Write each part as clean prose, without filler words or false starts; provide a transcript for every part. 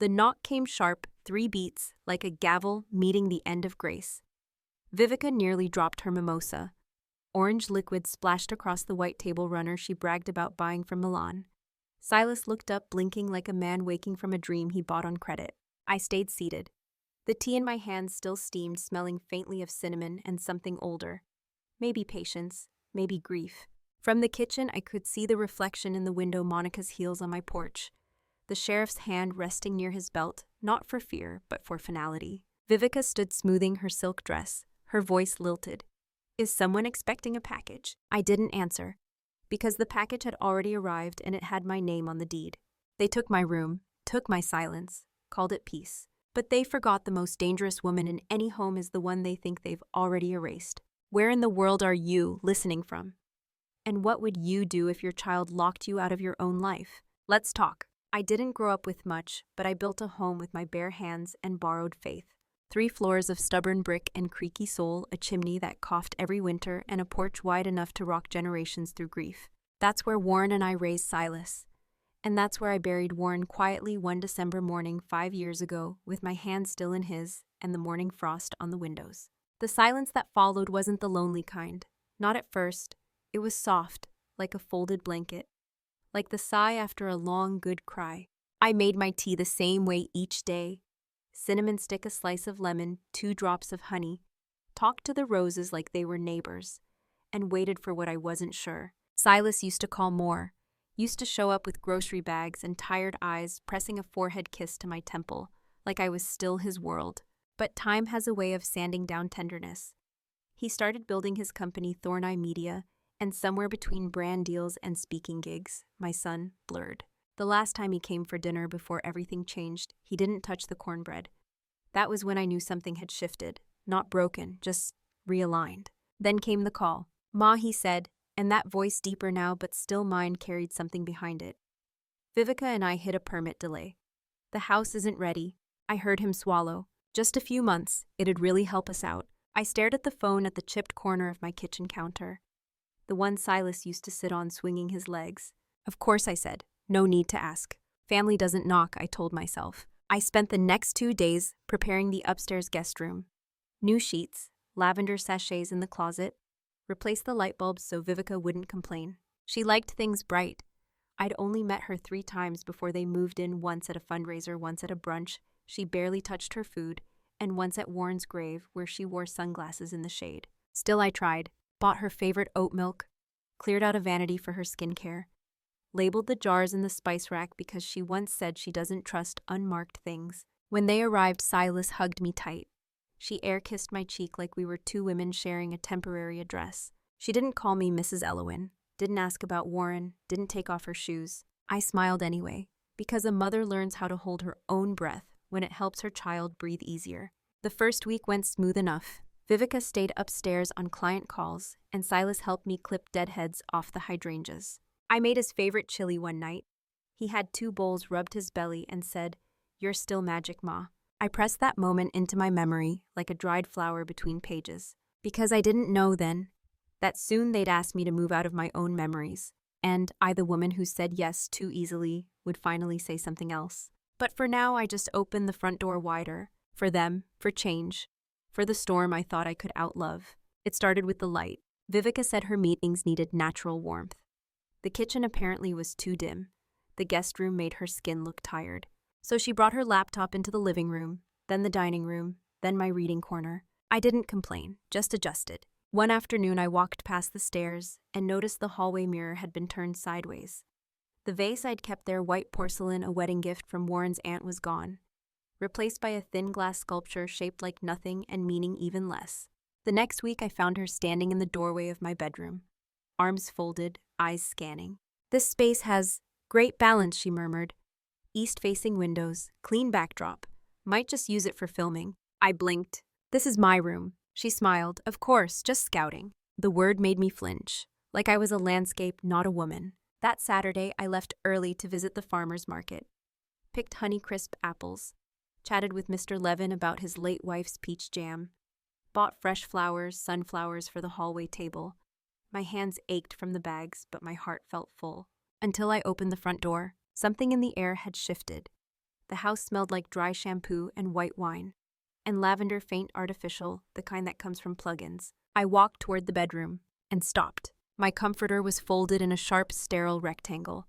The knock came sharp, 3 beats, like a gavel meeting the end of grace. Vivica nearly dropped her mimosa. Orange liquid splashed across the white table runner she bragged about buying from Milan. Silas looked up, blinking like a man waking from a dream he bought on credit. I stayed seated. The tea in my hands still steamed, smelling faintly of cinnamon and something older. Maybe patience, maybe grief. From the kitchen, I could see the reflection in the window, Monica's heels on my porch. The sheriff's hand resting near his belt, not for fear, but for finality. Vivica stood smoothing her silk dress, her voice lilted. "Is someone expecting a package?" I didn't answer, because the package had already arrived and it had my name on the deed. They took my room, took my silence, called it peace. But they forgot the most dangerous woman in any home is the one they think they've already erased. Where in the world are you listening from? And what would you do if your child locked you out of your own life? Let's talk. I didn't grow up with much, but I built a home with my bare hands and borrowed faith. 3 floors of stubborn brick and creaky soul, a chimney that coughed every winter, and a porch wide enough to rock generations through grief. That's where Warren and I raised Silas. And that's where I buried Warren quietly one December morning 5 years ago, with my hand still in his and the morning frost on the windows. The silence that followed wasn't the lonely kind. Not at first. It was soft, like a folded blanket. Like the sigh after a long, good cry. I made my tea the same way each day. Cinnamon stick, a slice of lemon, 2 drops of honey. Talked to the roses like they were neighbors. And waited for what I wasn't sure. Silas used to call more. Used to show up with grocery bags and tired eyes, pressing a forehead kiss to my temple, like I was still his world. But time has a way of sanding down tenderness. He started building his company, Thorneye Media, and somewhere between brand deals and speaking gigs, my son blurred. The last time he came for dinner before everything changed, he didn't touch the cornbread. That was when I knew something had shifted, not broken, just realigned. Then came the call. "Ma," he said, and that voice, deeper now but still mine, carried something behind it. "Vivica and I hit a permit delay. The house isn't ready." I heard him swallow. "Just a few months. It'd really help us out." I stared at the phone at the chipped corner of my kitchen counter. The one Silas used to sit on, swinging his legs. "Of course," I said. "No need to ask. Family doesn't knock," I told myself. I spent the next 2 days preparing the upstairs guest room. New sheets, lavender sachets in the closet. Replaced the light bulbs so Vivica wouldn't complain. She liked things bright. I'd only met her 3 times before they moved in, once at a fundraiser, once at a brunch. She barely touched her food, and once at Warren's grave where she wore sunglasses in the shade. Still I tried. Bought her favorite oat milk. Cleared out a vanity for her skincare. Labeled the jars in the spice rack because she once said she doesn't trust unmarked things. When they arrived, Silas hugged me tight. She air-kissed my cheek like we were 2 women sharing a temporary address. She didn't call me Mrs. Ellowyn, didn't ask about Warren, didn't take off her shoes. I smiled anyway, because a mother learns how to hold her own breath when it helps her child breathe easier. The first week went smooth enough. Vivica stayed upstairs on client calls, and Silas helped me clip deadheads off the hydrangeas. I made his favorite chili one night. He had 2 bowls, rubbed his belly, and said, "You're still magic, Ma." I pressed that moment into my memory like a dried flower between pages, because I didn't know then that soon they'd ask me to move out of my own memories, and I, the woman who said yes too easily, would finally say something else. But for now, I just opened the front door wider, for them, for change, for the storm I thought I could outlove. It started with the light. Vivica said her meetings needed natural warmth. The kitchen apparently was too dim. The guest room made her skin look tired. So she brought her laptop into the living room, then the dining room, then my reading corner. I didn't complain, just adjusted. One afternoon I walked past the stairs and noticed the hallway mirror had been turned sideways. The vase I'd kept there, white porcelain, a wedding gift from Warren's aunt, was gone, replaced by a thin glass sculpture shaped like nothing and meaning even less. The next week I found her standing in the doorway of my bedroom, arms folded, eyes scanning. "This space has great balance," she murmured. "East-facing windows, clean backdrop. Might just use it for filming." I blinked. "This is my room." She smiled. "Of course, just scouting." The word made me flinch, like I was a landscape, not a woman. That Saturday, I left early to visit the farmer's market. Picked Honeycrisp apples. Chatted with Mr. Levin about his late wife's peach jam. Bought fresh flowers, sunflowers for the hallway table. My hands ached from the bags, but my heart felt full. Until I opened the front door. Something in the air had shifted. The house smelled like dry shampoo and white wine, and lavender faint artificial, the kind that comes from plugins. I walked toward the bedroom and stopped. My comforter was folded in a sharp, sterile rectangle.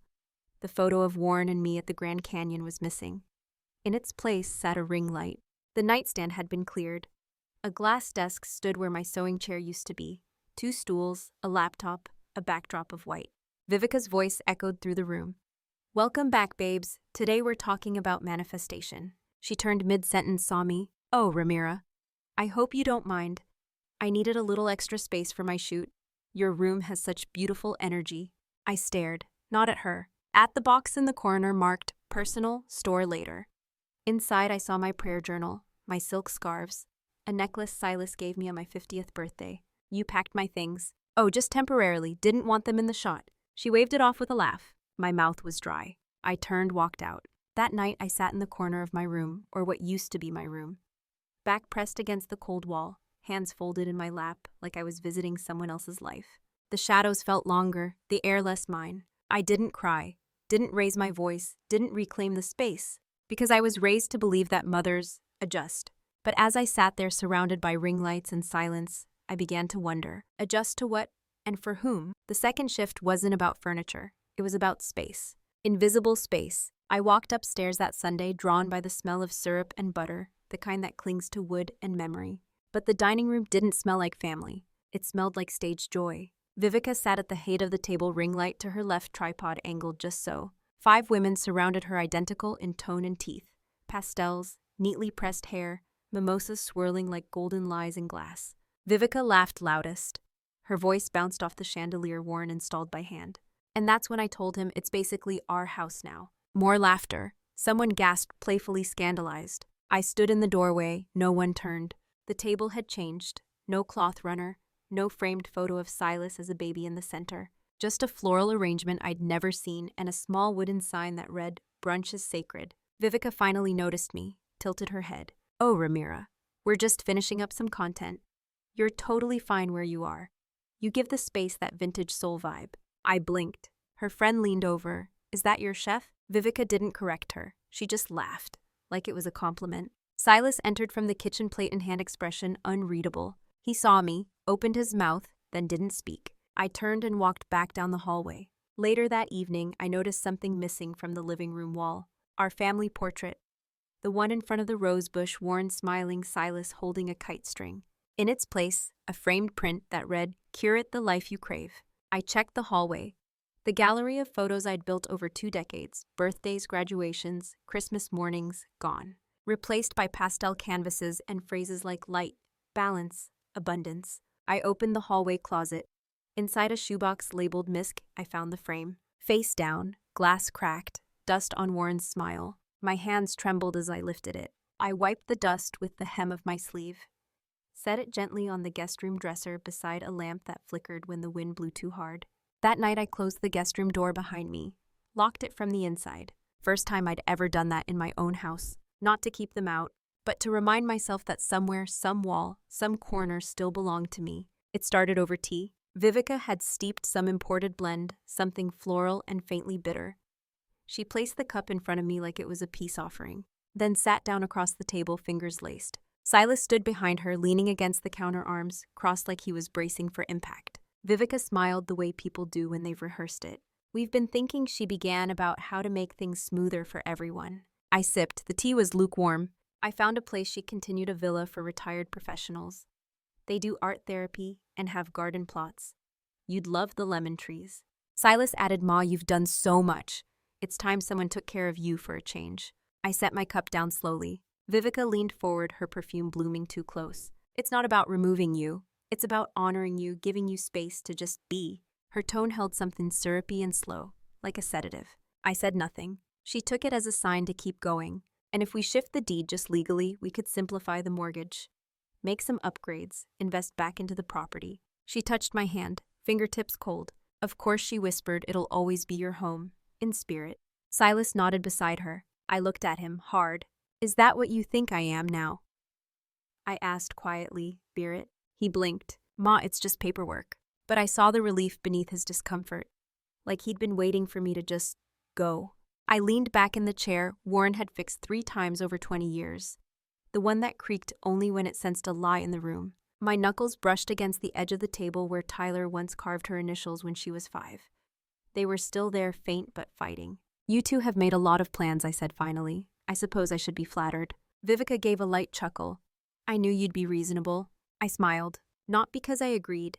The photo of Warren and me at the Grand Canyon was missing. In its place sat a ring light. The nightstand had been cleared. A glass desk stood where my sewing chair used to be. 2 stools, a laptop, a backdrop of white. Vivica's voice echoed through the room. "Welcome back, babes. Today we're talking about manifestation." She turned mid-sentence, saw me. "Oh, Ramira. I hope you don't mind. I needed a little extra space for my shoot. Your room has such beautiful energy." I stared, not at her, at the box in the corner marked "Personal, Store Later." Inside I saw my prayer journal, my silk scarves, a necklace Silas gave me on my 50th birthday. "You packed my things." "Oh, just temporarily, didn't want them in the shot." She waved it off with a laugh. My mouth was dry. I turned, walked out. That night I sat in the corner of my room, or what used to be my room. Back pressed against the cold wall, hands folded in my lap like I was visiting someone else's life. The shadows felt longer, the air less mine. I didn't cry, didn't raise my voice, didn't reclaim the space, because I was raised to believe that mothers adjust. But as I sat there surrounded by ring lights and silence, I began to wonder, adjust to what and for whom? The second shift wasn't about furniture. It was about space. Invisible space. I walked upstairs that Sunday, drawn by the smell of syrup and butter, the kind that clings to wood and memory. But the dining room didn't smell like family. It smelled like staged joy. Vivica sat at the head of the table, ring light to her left, tripod angled just so. 5 women surrounded her, identical in tone and teeth. Pastels, neatly pressed hair, mimosas swirling like golden lies in glass. Vivica laughed loudest. Her voice bounced off the chandelier Warren installed by hand. And that's when I told him it's basically our house now. More laughter. Someone gasped, playfully scandalized. I stood in the doorway. No one turned. The table had changed. No cloth runner. No framed photo of Silas as a baby in the center. Just a floral arrangement I'd never seen and a small wooden sign that read, "Brunch is sacred." Vivica finally noticed me, tilted her head. "Oh, Ramira. We're just finishing up some content. You're totally fine where you are. You give the space that vintage soul vibe." I blinked. Her friend leaned over. "Is that your chef?" Vivica didn't correct her. She just laughed, like it was a compliment. Silas entered from the kitchen, plate in hand, expression unreadable. He saw me, opened his mouth, then didn't speak. I turned and walked back down the hallway. Later that evening, I noticed something missing from the living room wall. Our family portrait. The one in front of the rose bush, Warren smiling, Silas holding a kite string. In its place, a framed print that read, "Curate the life you crave." I checked the hallway. The gallery of photos I'd built over 2 decades, birthdays, graduations, Christmas mornings, gone. Replaced by pastel canvases and phrases like light, balance, abundance. I opened the hallway closet. Inside a shoebox labeled Misk, I found the frame. Face down, glass cracked, dust on Warren's smile. My hands trembled as I lifted it. I wiped the dust with the hem of my sleeve. Set it gently on the guest room dresser beside a lamp that flickered when the wind blew too hard. That night I closed the guest room door behind me, locked it from the inside. First time I'd ever done that in my own house. Not to keep them out, but to remind myself that somewhere, some wall, some corner still belonged to me. It started over tea. Vivica had steeped some imported blend, something floral and faintly bitter. She placed the cup in front of me like it was a peace offering, then sat down across the table, fingers laced. Silas stood behind her, leaning against the counter, arms crossed like he was bracing for impact. Vivica smiled the way people do when they've rehearsed it. "We've been thinking," she began, "about how to make things smoother for everyone." I sipped. The tea was lukewarm. "I found a place," she continued, "a villa for retired professionals. They do art therapy and have garden plots. You'd love the lemon trees." Silas added, "Ma, you've done so much. It's time someone took care of you for a change." I set my cup down slowly. Vivica leaned forward, her perfume blooming too close. "It's not about removing you. It's about honoring you, giving you space to just be." Her tone held something syrupy and slow, like a sedative. I said nothing. She took it as a sign to keep going. "And if we shift the deed just legally, we could simplify the mortgage. Make some upgrades, invest back into the property." She touched my hand, fingertips cold. "Of course," she whispered, "it'll always be your home, in spirit." Silas nodded beside her. I looked at him, hard. "Is that what you think I am now?" I asked quietly, "Bear." He blinked. "Ma, it's just paperwork." But I saw the relief beneath his discomfort, like he'd been waiting for me to just go. I leaned back in the chair Warren had fixed 3 times over 20 years. The one that creaked only when it sensed a lie in the room. My knuckles brushed against the edge of the table where Tyler once carved her initials when she was 5. They were still there, faint but fighting. "You two have made a lot of plans," I said finally. "I suppose I should be flattered." Vivica gave a light chuckle. "I knew you'd be reasonable." I smiled, not because I agreed,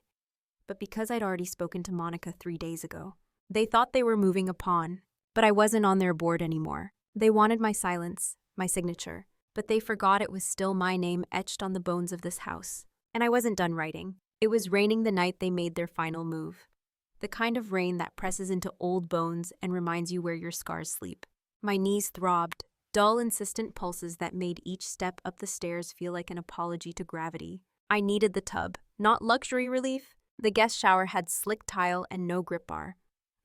but because I'd already spoken to Monica 3 days ago. They thought they were moving a pawn, but I wasn't on their board anymore. They wanted my silence, my signature, but they forgot it was still my name etched on the bones of this house. And I wasn't done writing. It was raining the night they made their final move. The kind of rain that presses into old bones and reminds you where your scars sleep. My knees throbbed, dull, insistent pulses that made each step up the stairs feel like an apology to gravity. I needed the tub, not luxury relief. The guest shower had slick tile and no grip bar.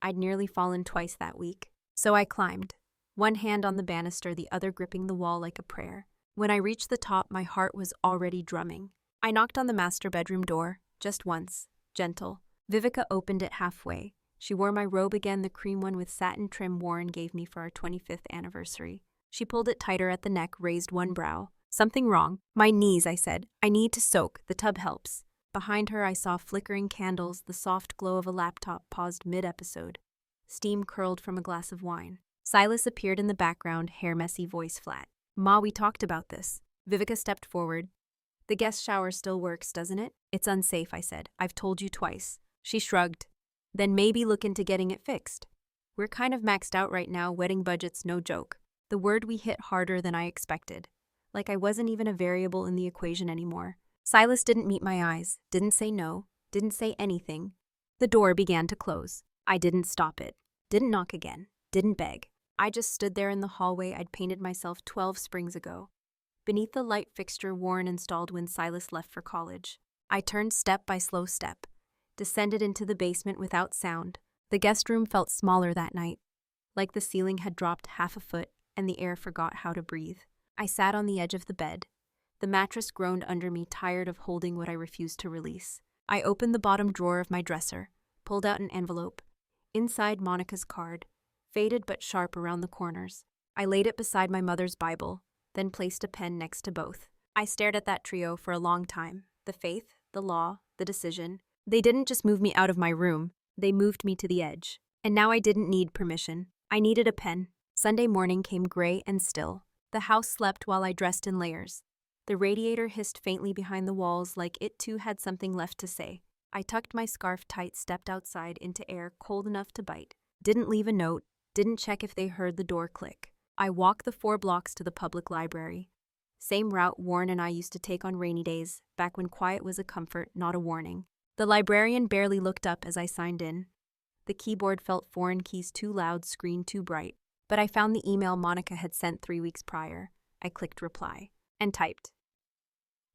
I'd nearly fallen twice that week. So I climbed, one hand on the banister, the other gripping the wall like a prayer. When I reached the top, my heart was already drumming. I knocked on the master bedroom door, just once, gentle. Vivica opened it halfway. She wore my robe again, the cream one with satin trim Warren gave me for our 25th anniversary. She pulled it tighter at the neck, raised one brow. "Something wrong?" "My knees," I said. "I need to soak. The tub helps." Behind her, I saw flickering candles, the soft glow of a laptop paused mid-episode. Steam curled from a glass of wine. Silas appeared in the background, hair messy, voice flat. "Ma, we talked about this." Vivica stepped forward. "The guest shower still works, doesn't it?" "It's unsafe," I said. "I've told you twice." She shrugged. "Then maybe look into getting it fixed. We're kind of maxed out right now, wedding budget's no joke." The word we hit harder than I expected. Like I wasn't even a variable in the equation anymore. Silas didn't meet my eyes, didn't say no, didn't say anything. The door began to close. I didn't stop it, didn't knock again, didn't beg. I just stood there in the hallway I'd painted myself 12 springs ago, beneath the light fixture Warren installed when Silas left for college. I turned step by slow step, descended into the basement without sound. The guest room felt smaller that night, like the ceiling had dropped half a foot and the air forgot how to breathe. I sat on the edge of the bed. The mattress groaned under me, tired of holding what I refused to release. I opened the bottom drawer of my dresser, pulled out an envelope. Inside, Monica's card, faded but sharp around the corners. I laid it beside my mother's Bible, then placed a pen next to both. I stared at that trio for a long time. The faith, the law, the decision. They didn't just move me out of my room, they moved me to the edge. And now I didn't need permission. I needed a pen. Sunday morning came gray and still. The house slept while I dressed in layers. The radiator hissed faintly behind the walls like it too had something left to say. I tucked my scarf tight, stepped outside into air cold enough to bite. Didn't leave a note, didn't check if they heard the door click. I walked the 4 blocks to the public library. Same route Warren and I used to take on rainy days, back when quiet was a comfort, not a warning. The librarian barely looked up as I signed in. The keyboard felt foreign, keys too loud, screen too bright. But I found the email Monica had sent 3 weeks prior. I clicked reply and typed.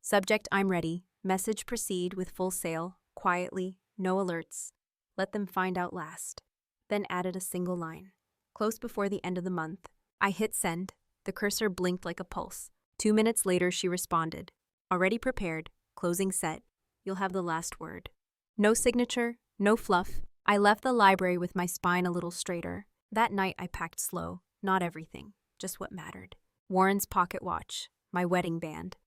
Subject: I'm ready. Message: proceed with full sail. Quietly, no alerts. Let them find out last. Then added a single line. Close before the end of the month. I hit send. The cursor blinked like a pulse. 2 minutes later, she responded. Already prepared. Closing set. You'll have the last word. No signature, no fluff. I left the library with my spine a little straighter. That night I packed slow. Not everything, just what mattered. Warren's pocket watch. My wedding band.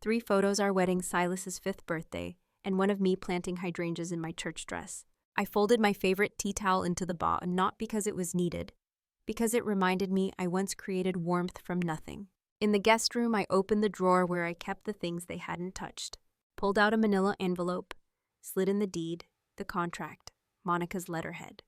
3 photos: our wedding, Silas's 5th birthday, and one of me planting hydrangeas in my church dress. I folded my favorite tea towel into the ball, not because it was needed, because it reminded me I once created warmth from nothing. In the guest room, I opened the drawer where I kept the things they hadn't touched, pulled out a manila envelope, slid in the deed, the contract, Monica's letterhead.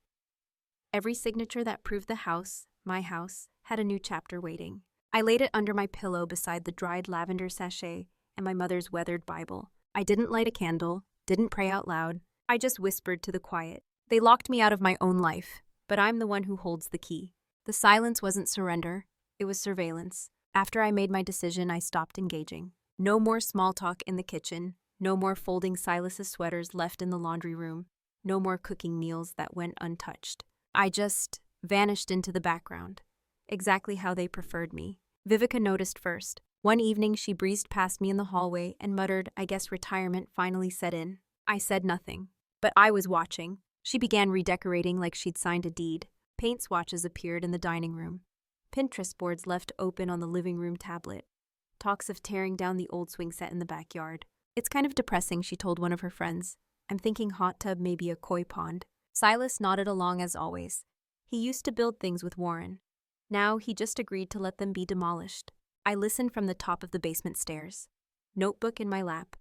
Every signature that proved the house, my house, had a new chapter waiting. I laid it under my pillow beside the dried lavender sachet and my mother's weathered Bible. I didn't light a candle, didn't pray out loud. I just whispered to the quiet. They locked me out of my own life, but I'm the one who holds the key. The silence wasn't surrender, it was surveillance. After I made my decision, I stopped engaging. No more small talk in the kitchen, no more folding Silas's sweaters left in the laundry room, no more cooking meals that went untouched. I just vanished into the background, exactly how they preferred me. Vivica noticed first. One evening, she breezed past me in the hallway and muttered, I guess retirement finally set in. I said nothing, but I was watching. She began redecorating like she'd signed a deed. Paint swatches appeared in the dining room. Pinterest boards left open on the living room tablet. Talks of tearing down the old swing set in the backyard. It's kind of depressing, she told one of her friends. I'm thinking hot tub may be a koi pond. Silas nodded along as always. He used to build things with Warren. Now he just agreed to let them be demolished. I listened from the top of the basement stairs. Notebook in my lap.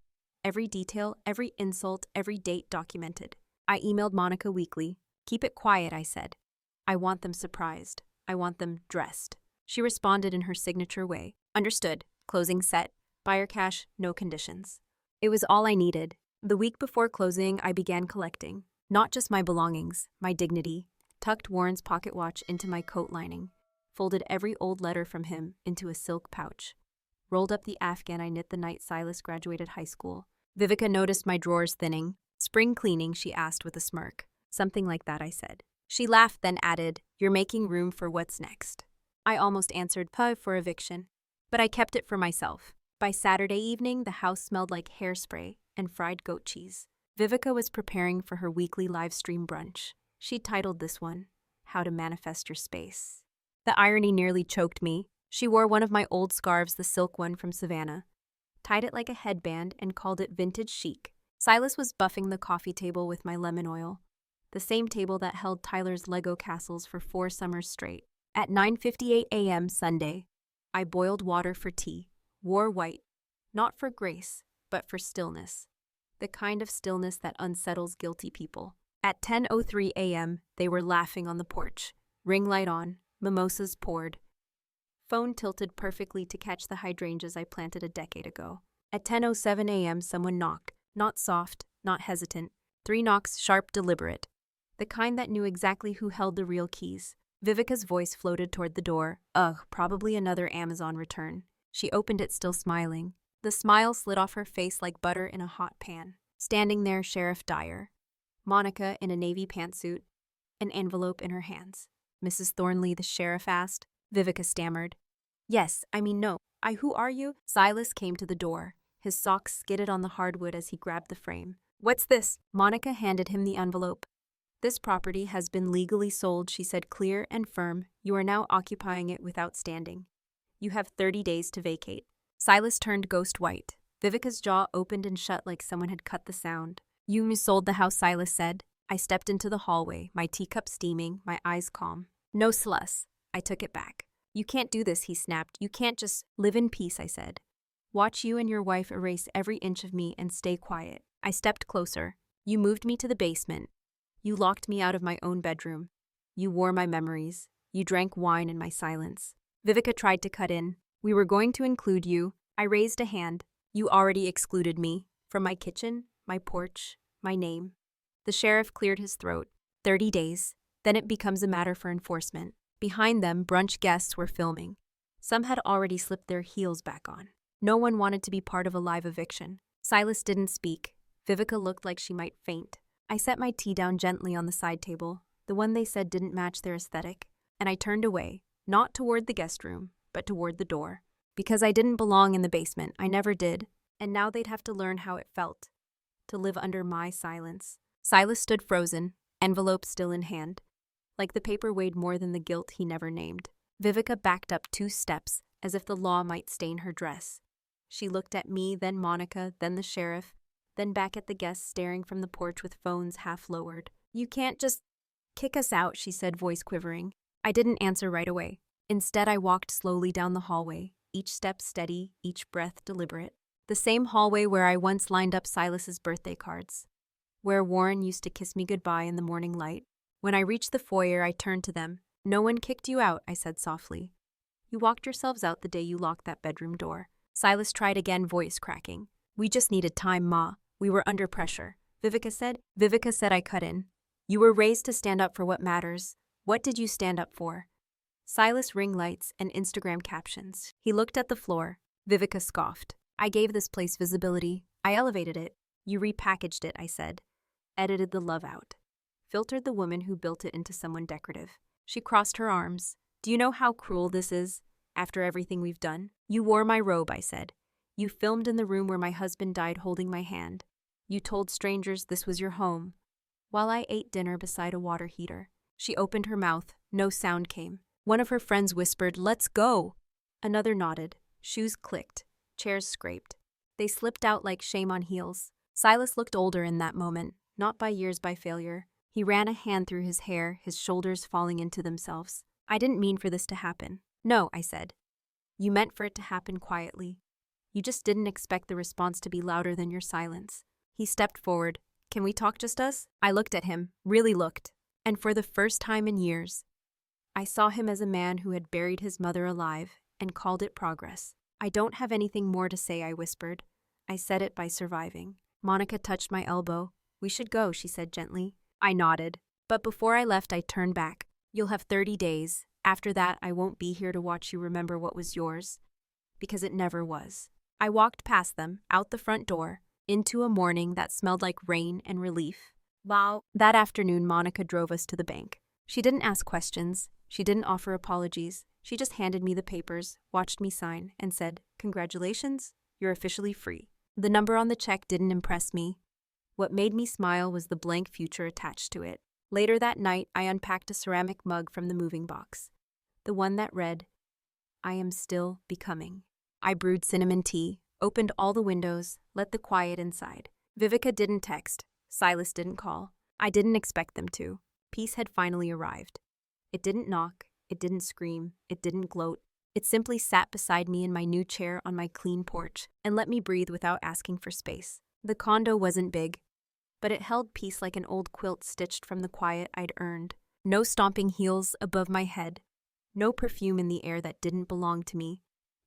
Every detail, every insult, every date documented. I emailed Monica weekly. Keep it quiet, I said. I want them surprised. I want them dressed. She responded in her signature way. Understood. Closing set. Buyer cash, no conditions. It was all I needed. The week before closing, I began collecting. Not just my belongings, my dignity. Tucked Warren's pocket watch into my coat lining. Folded every old letter from him into a silk pouch. Rolled up the Afghan I knit the night Silas graduated high school. Vivica noticed my drawers thinning. Spring cleaning, she asked with a smirk. Something like that, I said. She laughed, then added, You're making room for what's next. I almost answered, Puh, for eviction. But I kept it for myself. By Saturday evening, the house smelled like hairspray and fried goat cheese. Vivica was preparing for her weekly live stream brunch. She titled this one, How to Manifest Your Space. The irony nearly choked me. She wore one of my old scarves, the silk one from Savannah, tied it like a headband and called it vintage chic. Silas was buffing the coffee table with my lemon oil, the same table that held Tyler's Lego castles for 4 summers straight. At 9:58 a.m. Sunday, I boiled water for tea, wore white, not for grace, but for stillness, the kind of stillness that unsettles guilty people. At 10:03 a.m., they were laughing on the porch, ring light on, mimosas poured. Phone tilted perfectly to catch the hydrangeas I planted a decade ago. At 10:07 a.m., someone knocked, not soft, not hesitant. 3 knocks, sharp, deliberate. The kind that knew exactly who held the real keys. Vivica's voice floated toward the door. Ugh, probably another Amazon return. She opened it, still smiling. The smile slid off her face like butter in a hot pan. Standing there, Sheriff Dyer. Monica in a navy pantsuit, an envelope in her hands. Mrs. Thornley, the sheriff asked. Vivica stammered. Yes, I mean no. Who are you? Silas came to the door. His socks skidded on the hardwood as he grabbed the frame. What's this? Monica handed him the envelope. This property has been legally sold, she said, clear and firm. You are now occupying it without standing. You have 30 days to vacate. Silas turned ghost white. Vivica's jaw opened and shut like someone had cut the sound. You sold the house, Silas said. I stepped into the hallway, my teacup steaming, my eyes calm. No sluss. I took it back. You can't do this, he snapped. You can't just live in peace, I said. Watch you and your wife erase every inch of me and stay quiet. I stepped closer. You moved me to the basement. You locked me out of my own bedroom. You wore my memories. You drank wine in my silence. Vivica tried to cut in. We were going to include you. I raised a hand. You already excluded me. From my kitchen, my porch, my name. The sheriff cleared his throat. 30 days. Then it becomes a matter for enforcement. Behind them, brunch guests were filming. Some had already slipped their heels back on. No one wanted to be part of a live eviction. Silas didn't speak. Vivica looked like she might faint. I set my tea down gently on the side table, the one they said didn't match their aesthetic, and I turned away, not toward the guest room, but toward the door. Because I didn't belong in the basement, I never did, and now they'd have to learn how it felt, to live under my silence. Silas stood frozen, envelope still in hand. Like the paper weighed more than the guilt he never named. Vivica backed up 2 steps, as if the law might stain her dress. She looked at me, then Monica, then the sheriff, then back at the guests staring from the porch with phones half lowered. You can't just kick us out, she said, voice quivering. I didn't answer right away. Instead, I walked slowly down the hallway, each step steady, each breath deliberate. The same hallway where I once lined up Silas's birthday cards, where Warren used to kiss me goodbye in the morning light. When I reached the foyer, I turned to them. No one kicked you out, I said softly. You walked yourselves out the day you locked that bedroom door. Silas tried again, voice cracking. We just needed time, Ma. We were under pressure. Vivica said I cut in. You were raised to stand up for what matters. What did you stand up for? Silas ring lights and Instagram captions. He looked at the floor. Vivica scoffed. I gave this place visibility. I elevated it. You repackaged it, I said. Edited the love out. Filtered the woman who built it into someone decorative. She crossed her arms. Do you know how cruel this is? After everything we've done? You wore my robe, I said. You filmed in the room where my husband died holding my hand. You told strangers this was your home, while I ate dinner beside a water heater. She opened her mouth, No sound came. One of her friends whispered, "Let's go!" Another nodded. Shoes clicked. Chairs scraped. They slipped out like shame on heels. Silas looked older in that moment, not by years, by failure. He ran a hand through his hair, his shoulders falling into themselves. "I didn't mean for this to happen." "No," I said. "You meant for it to happen quietly. You just didn't expect the response to be louder than your silence." He stepped forward. "Can we talk, just us?" I looked at him, really looked. And for the first time in years, I saw him as a man who had buried his mother alive and called it progress. "I don't have anything more to say," I whispered. I said it by surviving. Monica touched my elbow. "We should go," she said gently. I nodded. But before I left, I turned back. "You'll have 30 days. After that, I won't be here to watch you remember what was yours. Because it never was." I walked past them, out the front door, into a morning that smelled like rain and relief. Wow. That afternoon, Monica drove us to the bank. She didn't ask questions. She didn't offer apologies. She just handed me the papers, watched me sign, and said, "Congratulations, you're officially free." The number on the check didn't impress me. What made me smile was the blank future attached to it. Later that night, I unpacked a ceramic mug from the moving box. The one that read, "I am still becoming." I brewed cinnamon tea, opened all the windows, let the quiet inside. Vivica didn't text. Silas didn't call. I didn't expect them to. Peace had finally arrived. It didn't knock. It didn't scream. It didn't gloat. It simply sat beside me in my new chair on my clean porch and let me breathe without asking for space. The condo wasn't big, but it held peace like an old quilt stitched from the quiet I'd earned. No stomping heels above my head. No perfume in the air that didn't belong to me.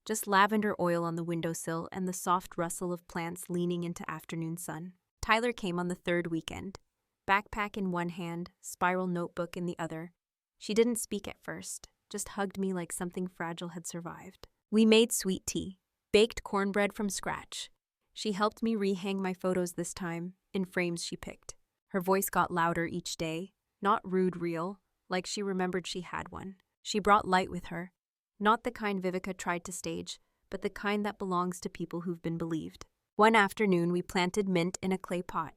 Just lavender oil on the windowsill and the soft rustle of plants leaning into afternoon sun. Tyler came on the third weekend. Backpack in one hand, spiral notebook in the other. She didn't speak at first, just hugged me like something fragile had survived. We made sweet tea, baked cornbread from scratch. She helped me rehang my photos this time, in frames she picked. Her voice got louder each day, not rude real, like she remembered she had one. She brought light with her. Not the kind Vivica tried to stage, but the kind that belongs to people who've been believed. One afternoon, we planted mint in a clay pot.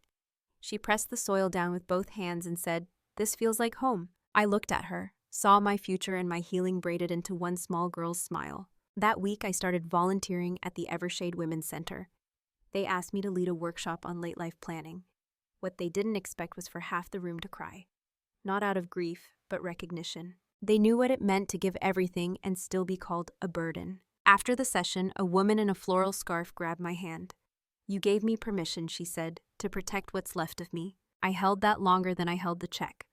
She pressed the soil down with both hands and said, "This feels like home." I looked at her, saw my future and my healing braided into one small girl's smile. That week, I started volunteering at the Evershade Women's Center. They asked me to lead a workshop on late life planning. What they didn't expect was for half the room to cry. Not out of grief, but recognition. They knew what it meant to give everything and still be called a burden. After the session, a woman in a floral scarf grabbed my hand. "You gave me permission," she said, "to protect what's left of me." I held that longer than I held the check.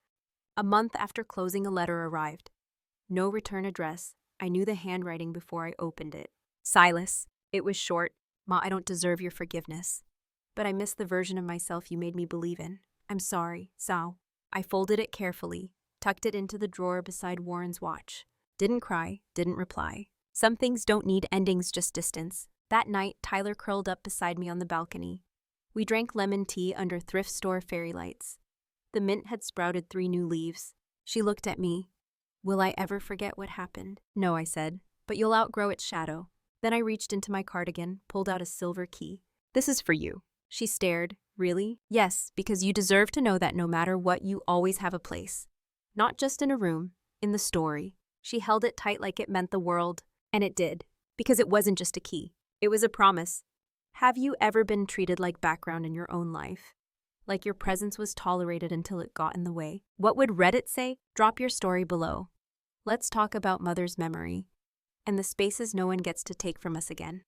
A month after closing, a letter arrived. No return address. I knew the handwriting before I opened it. "Silas." It was short. "Ma, I don't deserve your forgiveness. But I miss the version of myself you made me believe in. I'm sorry, Sal." I folded it carefully, tucked it into the drawer beside Warren's watch. Didn't cry, didn't reply. Some things don't need endings, just distance. That night, Tyler curled up beside me on the balcony. We drank lemon tea under thrift store fairy lights. The mint had sprouted 3 new leaves. She looked at me. "Will I ever forget what happened?" "No," I said, "but you'll outgrow its shadow." Then I reached into my cardigan, pulled out a silver key. "This is for you." She stared. "Really?" "Yes, because you deserve to know that no matter what, you always have a place. Not just in a room, in the story." She held it tight like it meant the world, and it did, because it wasn't just a key. It was a promise. Have you ever been treated like background in your own life? Like your presence was tolerated until it got in the way? What would Reddit say? Drop your story below. Let's talk about Mother's memory and the spaces no one gets to take from us again.